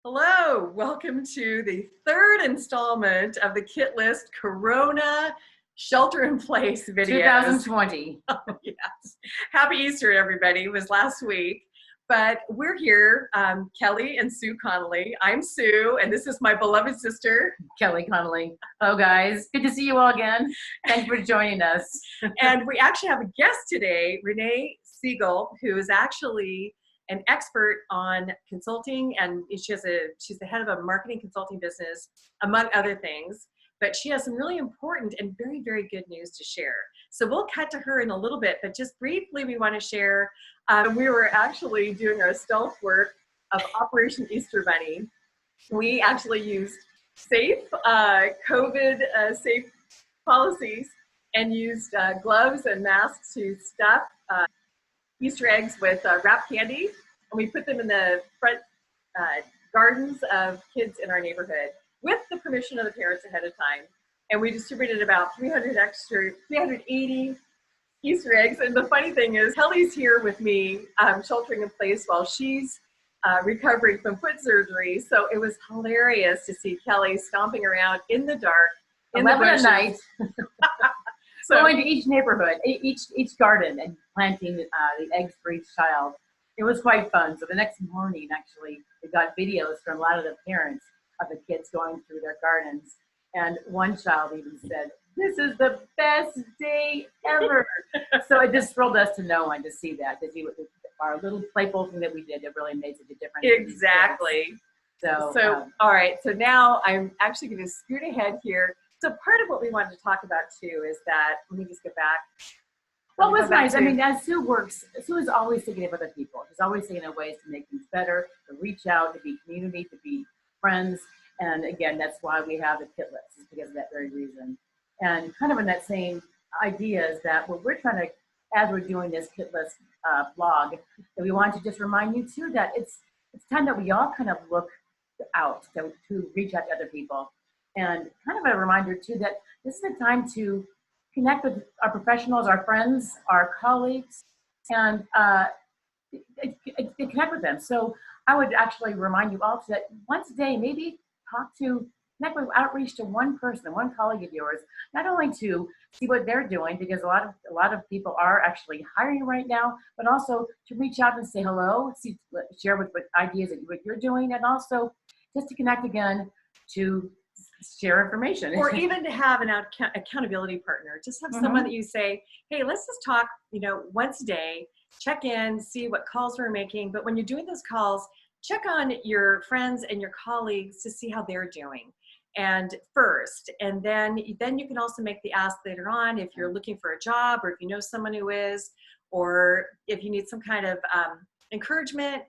Hello, welcome to the third installment of the Kit List Corona Shelter-in-Place videos. 2020. Oh, yes. Happy Easter, everybody. It was last week. But we're here, Kelly and Sue Connelly. I'm Sue, and this is my beloved sister, Kelly Connelly. Hello, guys. Good to see you all again. Thank you for joining us. And we actually have a guest today, René Siegel, who is actually an expert on consulting, and she's the head of a marketing consulting business, among other things. But she has some really important and very, very good news to share. So we'll cut to her in a little bit, but just briefly, we want to share. We were actually doing our stealth work of Operation Easter Bunny. We actually used safe, COVID safe policies and used gloves and masks to stuff Easter eggs with wrapped candy, and we put them in the front gardens of kids in our neighborhood with the permission of the parents ahead of time. And we distributed about 380 Easter eggs. And the funny thing is, Kelly's here with me, sheltering in place while she's recovering from foot surgery. So it was hilarious to see Kelly stomping around in the dark, in the bushes. At night. So, going to each neighborhood, each garden, and planting the eggs for each child. It was quite fun. So the next morning, actually, we got videos from a lot of the parents of the kids going through their gardens. And one child even said, "This is the best day ever." So it just thrilled us to know and to see that. Our little playful thing that we did, it really made such a difference. Exactly. So all right. So now I'm actually going to scoot ahead here. So part of what we wanted to talk about too is that, let me just get back. Well, what's nice, I mean, as Sue works, Sue is always thinking of other people. She's always thinking of ways to make things better, to reach out, to be community, to be friends. And again, that's why we have the Kit List, is because of that very reason. And kind of in that same idea is that what we're trying to, as we're doing this Kit List blog, that we want to just remind you too that it's time that we all kind of look out to reach out to other people. And kind of a reminder too that this is a time to connect with our professionals, our friends, our colleagues, and connect with them. So I would actually remind you all that once a day, maybe connect with outreach to one person, one colleague of yours, not only to see what they're doing, because a lot of people are actually hiring right now, but also to reach out and say hello, share what ideas that what you're doing, and also just to connect again to share information. Or even to have an accountability partner. Just have someone that you say, hey, let's just talk, once a day, check in, see what calls we're making. But when you're doing those calls, check on your friends and your colleagues to see how they're doing. And first, and then you can also make the ask later on if you're looking for a job, or if you know someone who is, or if you need some kind of encouragement,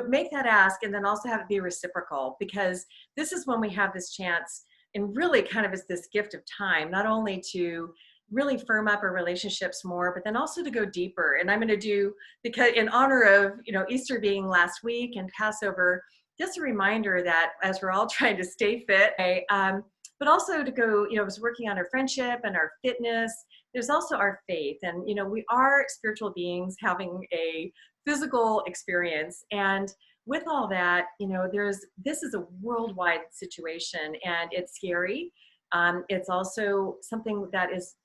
make that ask, and then also have it be reciprocal, because this is when we have this chance, and really kind of is this gift of time, not only to really firm up our relationships more, but then also to go deeper. And I'm going to do, because in honor of, Easter being last week and Passover, just a reminder that as we're all trying to stay fit, but also to go, was working on our friendship and our fitness. There's also our faith, and we are spiritual beings having a physical experience, and with all that, this is a worldwide situation, and it's scary. It's also something that is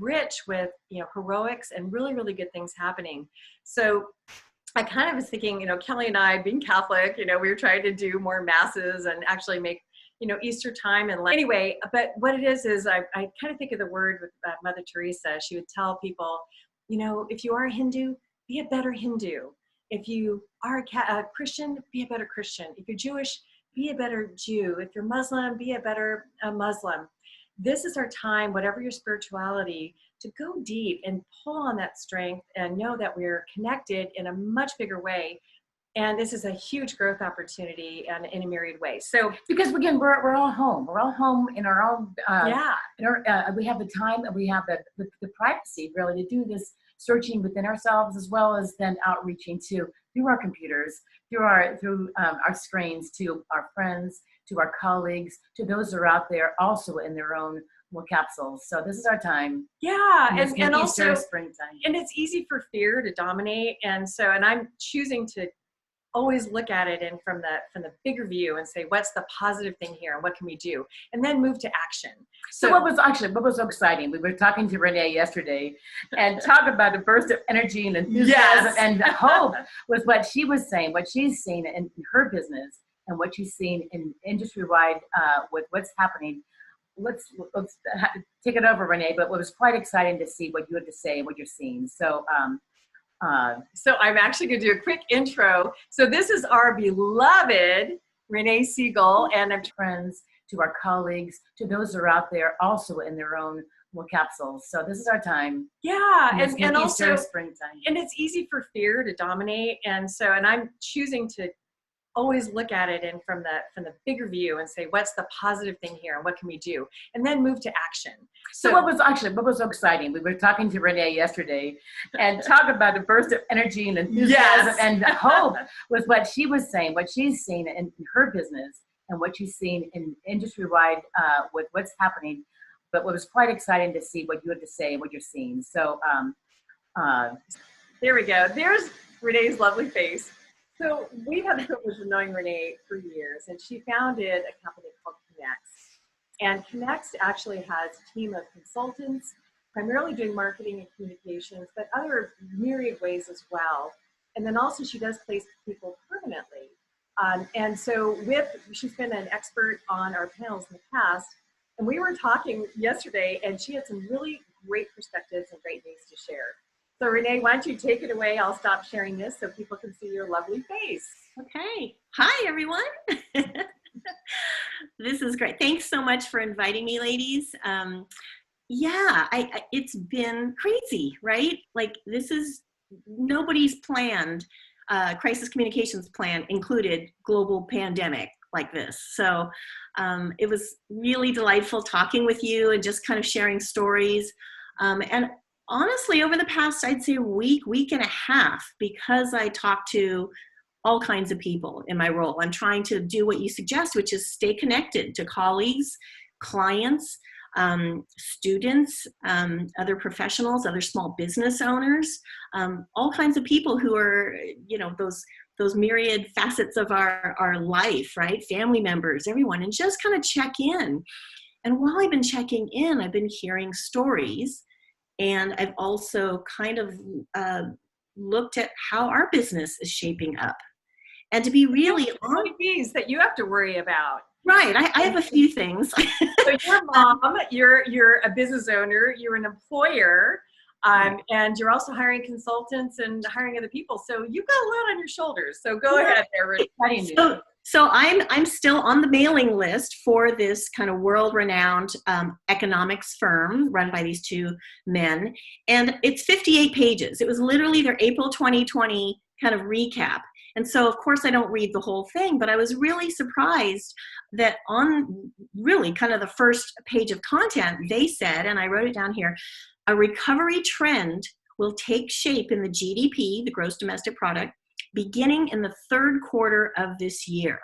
rich with heroics and really, really good things happening. So I kind of was thinking, Kelly and I, being Catholic, we were trying to do more masses and actually make Easter time and anyway. But what it is I kind of think of the word with Mother Teresa. She would tell people, if you are a Hindu, be a better Hindu. If you are a Christian, be a better Christian. If you're Jewish, be a better Jew. If you're Muslim, be a better Muslim. This is our time, whatever your spirituality, to go deep and pull on that strength and know that we're connected in a much bigger way. And this is a huge growth opportunity and in a myriad ways. So, because again, we're all home. We're all home in our own. We have the time and we have the privacy really to do this searching within ourselves, as well as then outreaching through our computers, through our screens, to our friends, to our colleagues, to those that are out there also in their own capsules. So this is our time. Yeah, and also springtime. And it's easy for fear to dominate, and I'm choosing to always look at it and from the bigger view and say, what's the positive thing here and what can we do? And then move to action. So what was so exciting? We were talking to René yesterday and talk about the burst of energy and enthusiasm and hope was what she was saying, what she's seen in her business and what she's seen in industry-wide with what's happening. Let's take it over, René, but it was quite exciting to see what you had to say and what you're seeing. So I'm actually going to do a quick intro. So this is our beloved René Siegel, and I'm friends, to our colleagues, to those that are out there also in their own little capsules. So this is our time. Yeah, and also springtime. And it's easy for fear to dominate, and I'm choosing to always look at it and from the bigger view and say, what's the positive thing here and what can we do? And then move to action. So what was so exciting? We were talking to René yesterday and talk about the burst of energy and enthusiasm and hope was what she was saying, what she's seen in her business and what she's seen in industry-wide with what's happening. But what was quite exciting to see what you had to say and what you're seeing. So there we go. There's René's lovely face. So we've had the privilege of knowing René for years, and she founded a company called Connext. And Connext actually has a team of consultants, primarily doing marketing and communications, but other myriad ways as well. And then also she does place people permanently. And so she's been an expert on our panels in the past, and we were talking yesterday, and she had some really great perspectives and great things to share. So René, why don't you take it away? I'll stop sharing this so people can see your lovely face. Okay. Hi, everyone. This is great. Thanks so much for inviting me, ladies. It's been crazy, right? Like nobody's planned, crisis communications plan included global pandemic like this. So it was really delightful talking with you and just kind of sharing stories. And honestly, over the past, I'd say week and a half, because I talk to all kinds of people in my role, I'm trying to do what you suggest, which is stay connected to colleagues, clients, students, other professionals, other small business owners, all kinds of people who are, those myriad facets of our life, right? Family members, everyone, and just kind of check in. And while I've been checking in, I've been hearing stories. And I've also kind of looked at how our business is shaping up. And to be really honest, things that you have to worry about. Right, I have a few things. So you're a mom, you're a business owner, you're an employer, and you're also hiring consultants and hiring other people. So you've got a lot on your shoulders. So go ahead there, René. So I'm still on the mailing list for this kind of world-renowned economics firm run by these two men, and it's 58 pages. It was literally their April 2020 kind of recap. And so, of course, I don't read the whole thing, but I was really surprised that on really kind of the first page of content, they said, and I wrote it down here, a recovery trend will take shape in the GDP, the gross domestic product, beginning in the third quarter of this year.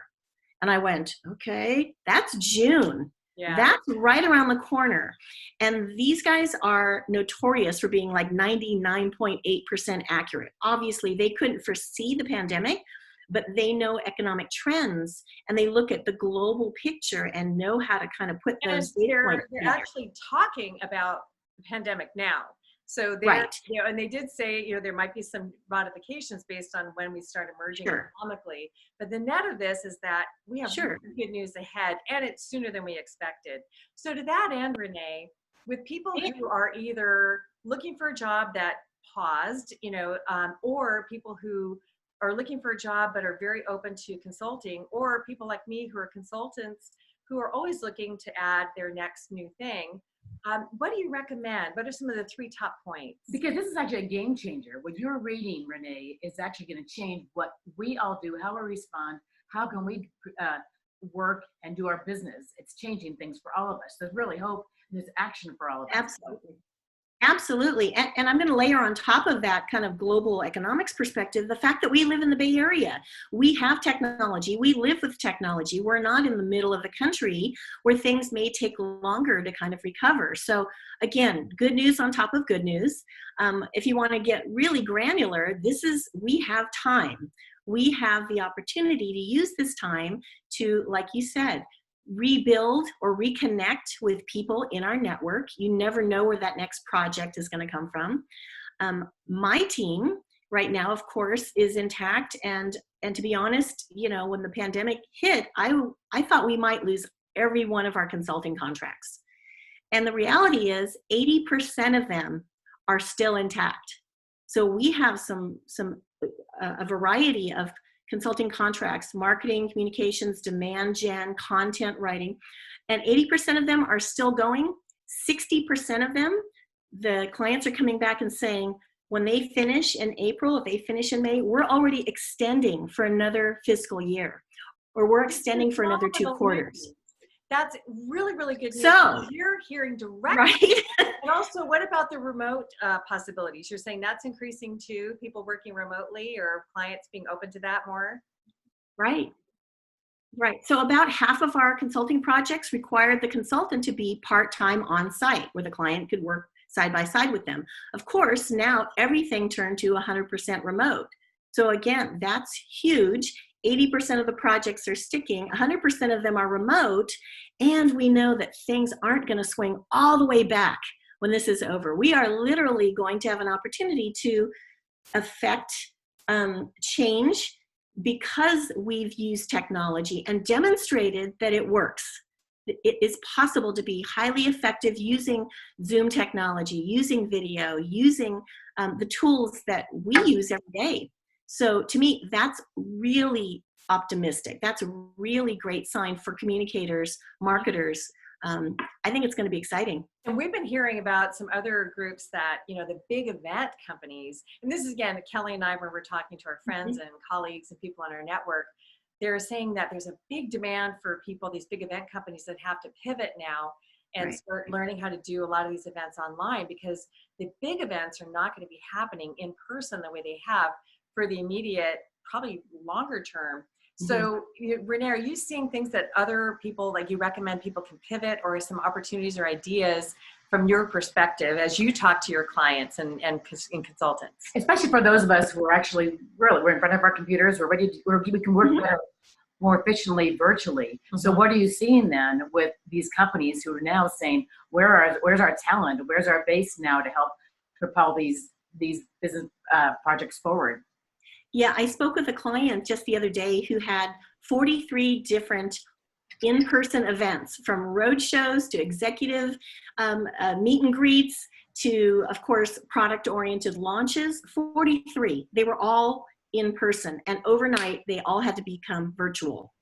And I went, okay, that's June. Yeah. That's right around the corner. And these guys are notorious for being like 99.8% accurate. Obviously, they couldn't foresee the pandemic, but they know economic trends and they look at the global picture and know how to kind of put those data points together. They're actually talking about the pandemic now. So they're, and they did say, there might be some modifications based on when we start emerging economically. But the net of this is that we have really good news ahead, and it's sooner than we expected. So to that end, René, with people who are either looking for a job that paused, or people who are looking for a job but are very open to consulting, or people like me who are consultants who are always looking to add their next new thing, what do you recommend? What are some of the 3 top points? Because this is actually a game changer. What you're reading, René, is actually going to change what we all do, how we respond, how can we work and do our business. It's changing things for all of us. There's really hope and there's action for all of us. Absolutely. Absolutely. And I'm going to layer on top of that kind of global economics perspective, the fact that we live in the Bay Area. We have technology. We live with technology. We're not in the middle of the country where things may take longer to kind of recover. So again, good news on top of good news. If you want to get really granular, we have time. we have the opportunity to use this time to, like you said, rebuild or reconnect with people in our network. You never know where that next project is going to come from. My team right now, of course, is intact. And to be honest, when the pandemic hit, I thought we might lose every one of our consulting contracts. And the reality is 80% of them are still intact. So we have a variety of consulting contracts, marketing, communications, demand gen, content writing, and 80% of them are still going. 60% of them, the clients are coming back and saying, when they finish in April, if they finish in May, we're already extending for another fiscal year, or we're extending for another 2 quarters. That's really, really good news. So you're hearing directly. Right. And also, what about the remote possibilities? You're saying that's increasing too, people working remotely or clients being open to that more? Right. So about half of our consulting projects required the consultant to be part-time on site, where the client could work side by side with them. Of course, now everything turned to 100% remote. So again, that's huge. 80% of the projects are sticking, 100% of them are remote, and we know that things aren't going to swing all the way back when this is over. We are literally going to have an opportunity to affect change because we've used technology and demonstrated that it works. It is possible to be highly effective using Zoom technology, using video, using the tools that we use every day. So to me, that's really optimistic. That's a really great sign for communicators, marketers. I think it's going to be exciting. And we've been hearing about some other groups that, the big event companies, and this is again, Kelly and I, when we're talking to our friends and colleagues and people on our network, they're saying that there's a big demand for people, these big event companies that have to pivot now and start learning how to do a lot of these events online, because the big events are not going to be happening in person the way they have for the immediate, probably longer term. So René, are you seeing things that other people, like you recommend people can pivot, or some opportunities or ideas from your perspective as you talk to your clients and consultants? Especially for those of us who are actually we're in front of our computers, we can work better, more efficiently virtually. So what are you seeing then with these companies who are now saying, where's our talent? Where's our base now to help propel these business projects forward? Yeah, I spoke with a client just the other day who had 43 different in-person events, from road shows to executive meet and greets to, of course, product-oriented launches. 43. They were all in person, and overnight they all had to become virtual.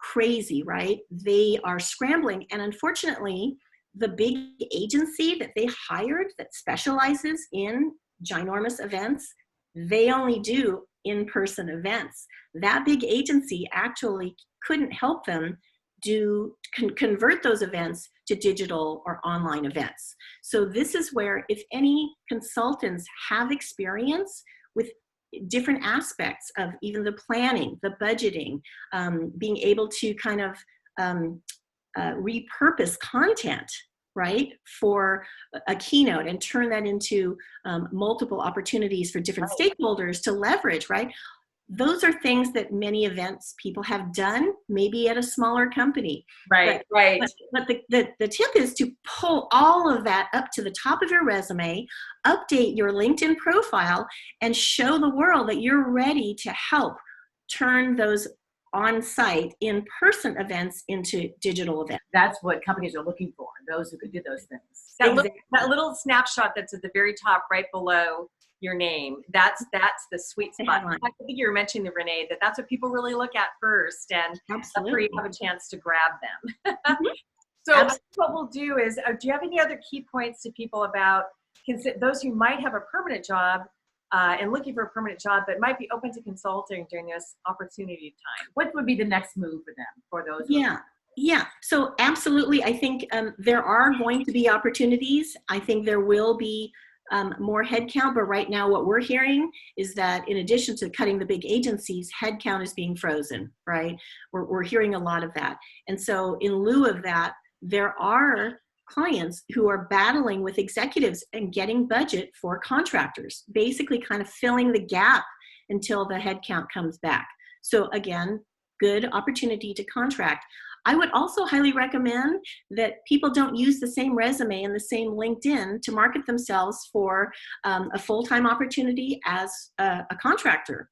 Crazy, right? They are scrambling, and unfortunately, the big agency that they hired that specializes in ginormous events, they only do in-person events. That big agency actually couldn't help them convert those events to digital or online events. So this is where, if any consultants have experience with different aspects of even the planning, the budgeting, being able to kind of repurpose content, right, for a keynote and turn that into multiple opportunities for different stakeholders to leverage, right? Those are things that many events people have done, maybe at a smaller company. Right. But the tip is to pull all of that up to the top of your resume, update your LinkedIn profile, and show the world that you're ready to help turn those on-site, in-person events into digital events. That's what companies are looking for, those who could do those things. That little snapshot that's at the very top right below your name, that's the sweet spot. I think you were mentioning, René, that's what people really look at first, and that's where you have a chance to grab them. So what we'll do is, do you have any other key points to people about those who might have a permanent job and looking for a permanent job but might be open to consulting during this opportunity time? What would be the next move for them, for those? Yeah. So absolutely. I think there are going to be opportunities. I think there will be more headcount, but right now what we're hearing is that in addition to cutting the big agencies, headcount is being frozen, right? We're hearing a lot of that. And so in lieu of that, there are clients who are battling with executives and getting budget for contractors, basically kind of filling the gap until the headcount comes back. So again, good opportunity to contract. I would also highly recommend that people don't use the same resume and the same LinkedIn to market themselves for a full-time opportunity as a contractor.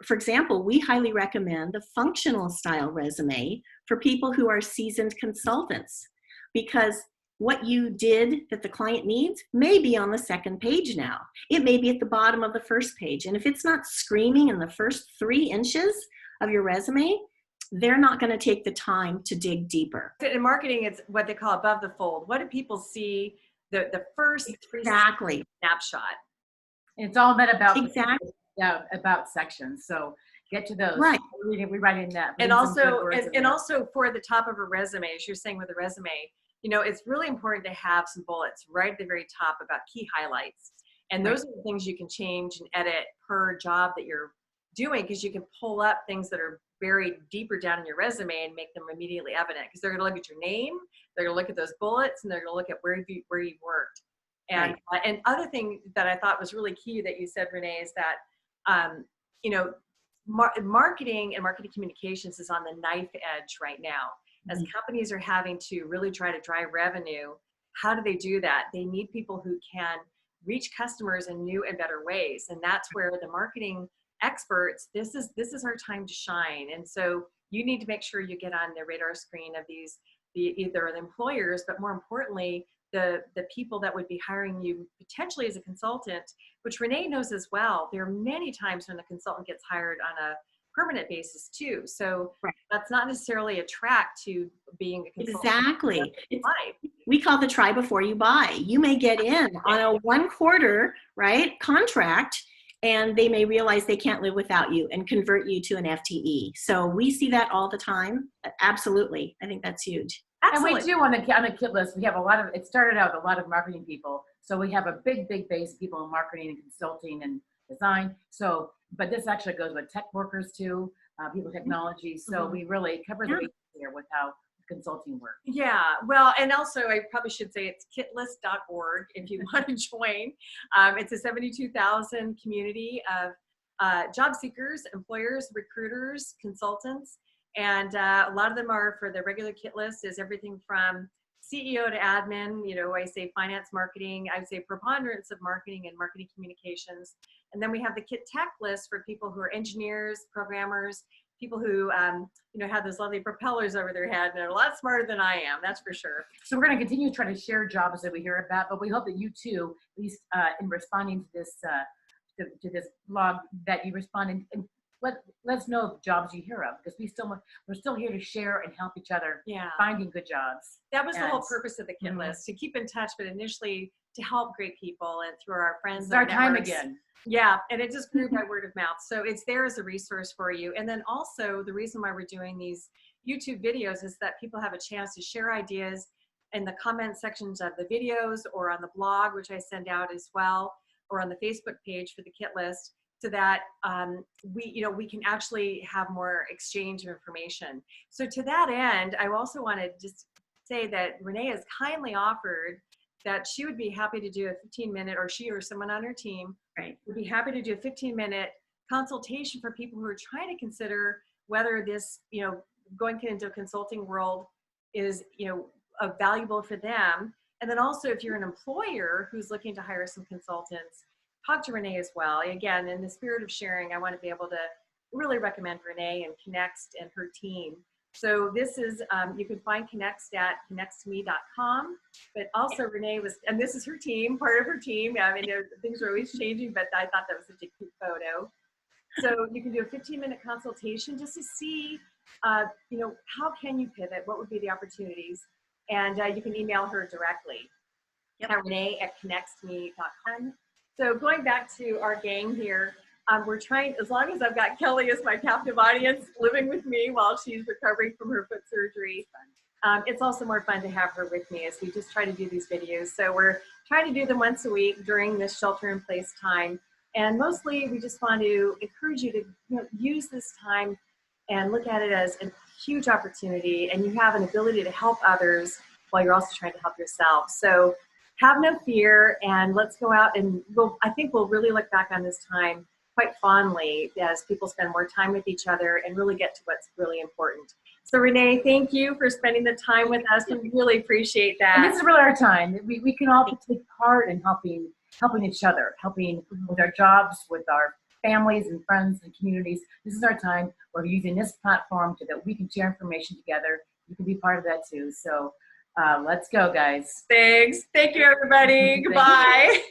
For example, we highly recommend the functional style resume for people who are seasoned consultants, because what you did that the client needs may be on the second page now. It may be at the bottom of the first page. And if it's not screaming in the first 3 inches of your resume, they're not going to take the time to dig deeper. In marketing, it's what they call above the fold. What do people see the first exactly snapshot? It's all about exactly. Yeah, about sections. So get to those. Right. We write in that. And also for the top of a resume, as you're saying with a resume, you know, it's really important to have some bullets right at the very top about key highlights. And those are the things you can change and edit per job that you're doing, because you can pull up things that are buried deeper down in your resume and make them immediately evident, because they're going to look at your name, they're going to look at those bullets, and they're going to look at where you've worked. And and other thing that I thought was really key that you said, Renee, is that you know, marketing and marketing communications is on the knife edge right now. As companies are having to really try to drive revenue, how do they do that? They need people who can reach customers in new and better ways, and that's where the marketing experts, this is our time to shine. And so you need to make sure you get on the radar screen of either the employers, but more importantly, the people that would be hiring you potentially as a consultant, which Renee knows as well. There are many times when a consultant gets hired on a permanent basis too. So that's not necessarily a track to being a consultant. Exactly. We call the try before you buy. You may get in on a 1 quarter, contract, and they may realize they can't live without you and convert you to an FTE. So we see that all the time. Absolutely. I think that's huge. Absolutely. And we do on the kit list, we have it started out with a lot of marketing people. So we have a big base of people in marketing and consulting and design. So, but this actually goes with tech workers too, people technology. So we really cover the base here with how consulting work. Yeah, well, and also I probably should say it's kitlist.org if you want to join. It's a 72,000 community of job seekers, employers, recruiters, consultants, and a lot of them are for the regular kit list is everything from CEO to admin, you know, I say finance, marketing, I would say preponderance of marketing and marketing communications. And then we have the kit tech list for people who are engineers, programmers, people who, you know, have those lovely propellers over their head and are a lot smarter than I am, that's for sure. So we're going to continue to try to share jobs that we hear about, but we hope that you too, at least in responding to this blog, that you respond and let us know of jobs you hear of, because we're still here to share and help each other finding good jobs. That was the whole purpose of the kit list, to keep in touch, but initially to help great people and through our friends. It's our time again. Yeah, and it just grew by word of mouth. So it's there as a resource for you. And then also the reason why we're doing these YouTube videos is that people have a chance to share ideas in the comment sections of the videos or on the blog, which I send out as well, or on the Facebook page for the kit list, so that we can actually have more exchange of information. So to that end, I also want to just say that Renee has kindly offered that she would be happy to do a 15-minute, or she or someone on her team would be happy to do a 15-minute consultation for people who are trying to consider whether this, you know, going into a consulting world is, you know, valuable for them. And then also if you're an employer who's looking to hire some consultants, talk to Renee as well. Again, in the spirit of sharing, I want to be able to really recommend Renee and Connext and her team. So this is, you can find Connext at connextme.com, but also Renee was, and this is her team, part of her team. I mean, things are always changing, but I thought that was such a cute photo. So you can do a 15-minute consultation just to see, you know, how can you pivot? What would be the opportunities? And you can email her directly at Renee at connextme.com. So going back to our gang here, we're trying, as long as I've got Kelly as my captive audience living with me while she's recovering from her foot surgery, it's also more fun to have her with me as we just try to do these videos. So we're trying to do them once a week during this shelter-in-place time. And mostly we just want to encourage you to use this time and look at it as a huge opportunity, and you have an ability to help others while you're also trying to help yourself. So have no fear, and let's go out and I think we'll really look back on this time quite fondly as people spend more time with each other and really get to what's really important. So René, thank you for spending the time with us. We really appreciate that. And this is really our time. We can all take part in helping each other, helping with our jobs, with our families and friends and communities. This is our time. We're using this platform so that we can share information together. You can be part of that too. So let's go, guys. Thanks. Thank you, everybody. Goodbye.